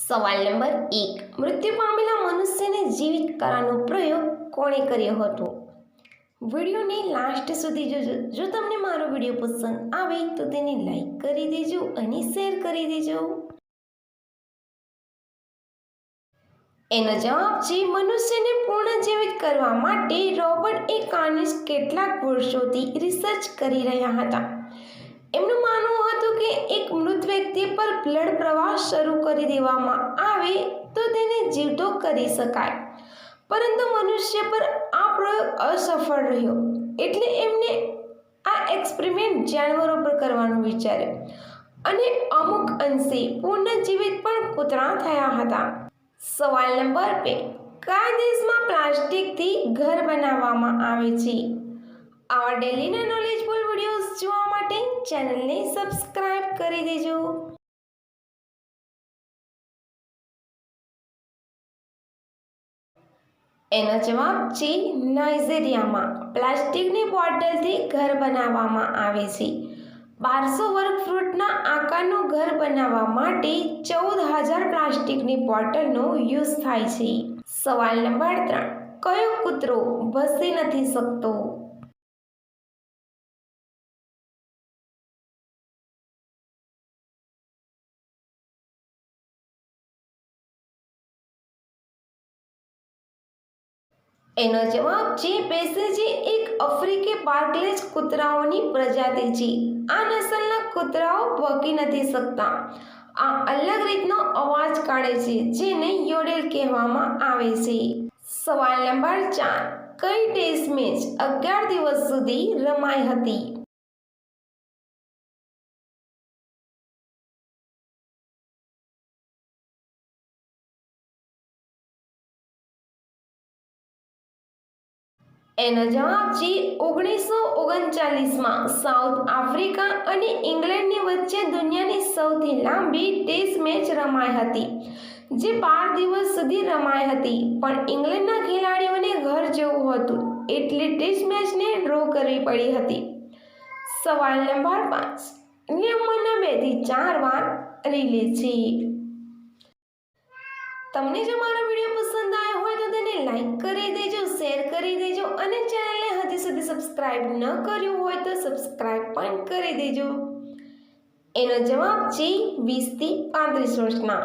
સવાલ નંબર 1. મૃત્યુ પામેલા મનુષ્યને જીવિત કરવાનો પ્રયોગ કોણે કર્યો હતો? વિડીયોને લાસ્ટ સુધી જોજો. જો તમને મારો વિડીયો પસંદ આવે તો તેને લાઈક કરી દેજો અને શેર કરી દેજો. એનો જવાબ છે મનુષ્યને પૂર્ણ જીવિત કરવા માટે રોબર્ટ એ કાનિસ કેટલાક વર્ષોથી રિસર્ચ કરી રહ્યા હતા. એમનું માનવું હતું કે એક મૃત વ્યક્તિ પર બ્લડ પ્રવાહ શરૂ કરી દેવામાં આવે તો તેને જીવતો કરી શકાય, પરંતુ મનુષ્ય પર આ પ્રયોગ અસફળ રહ્યો. એટલે એમને આ એક્સપેરિમેન્ટ જાનવરો પર કરવાનું વિચાર્યું અને અમુક અંશે પૂર્ણજીવિત પણ કૂતરા થયા હતા. સવાલ નંબર 2. કયા દેશમાં પ્લાસ્ટિકથી ઘર બનાવવામાં આવે છે? આવા ડેલીના નોલેજફુલ વિડીયોઝ જોવા માટે ચેનલને સબસ્ક્રાઇબ કરી દેજો. એનો જવાબ છે નાઇજીરિયામાં પ્લાસ્ટિકની બોટલથી ઘર બનાવવામાં આવે છે. 1200 વર્ગ ફૂટના આકારનું ઘર બનાવવા માટે 14,000 પ્લાસ્ટિકની બોટલનો યુઝ થાય છે. સવાલ નંબર 3. કયો કૂતરો ભસી નથી શકતો? એનો જવાબ છે પેસેજી એક આફ્રિકી બાર્કલેજ કૂતરાઓની પ્રજાતિ છે. આ નસલના કૂતરાઓ ભોંકી નથી શકતા. આ અલગ રીતનો અવાજ કાઢે છે જેને યોડેલ કહેવામાં આવે છે. સવાલ નંબર 4. કઈ ટેસ્ટ મેચ 11 દિવસ સુધી રમાઈ હતી? એનો જવાબ છે 1939માં સાઉથ આફ્રિકા અને ઇંગ્લેન્ડની વચ્ચે દુનિયાની સૌથી લાંબી ટેસ્ટ મેચ રમાઈ હતી, જે 12 દિવસ સુધી રમાઈ હતી. પણ ઇંગ્લેન્ડના ખેલાડીઓને ઘર જવું હતું એટલે ટેસ્ટ મેચને ડ્રો કરવી પડી હતી. સવાલ નંબર 5. નિયમોના 2 થી 4 વાર રિલે છે. તમને જો મારો વિડીયો પસંદ આવ્યો હોય તો તેને લાઈક કરી દેજો, શેર કરી દેજો અને ચેનલને હજી સુધી સબસ્ક્રાઇબ ન કર્યું હોય તો સબસ્ક્રાઇબ પણ કરી દેજો. એનો જવાબ છે 20 થી 35 વર્ષના.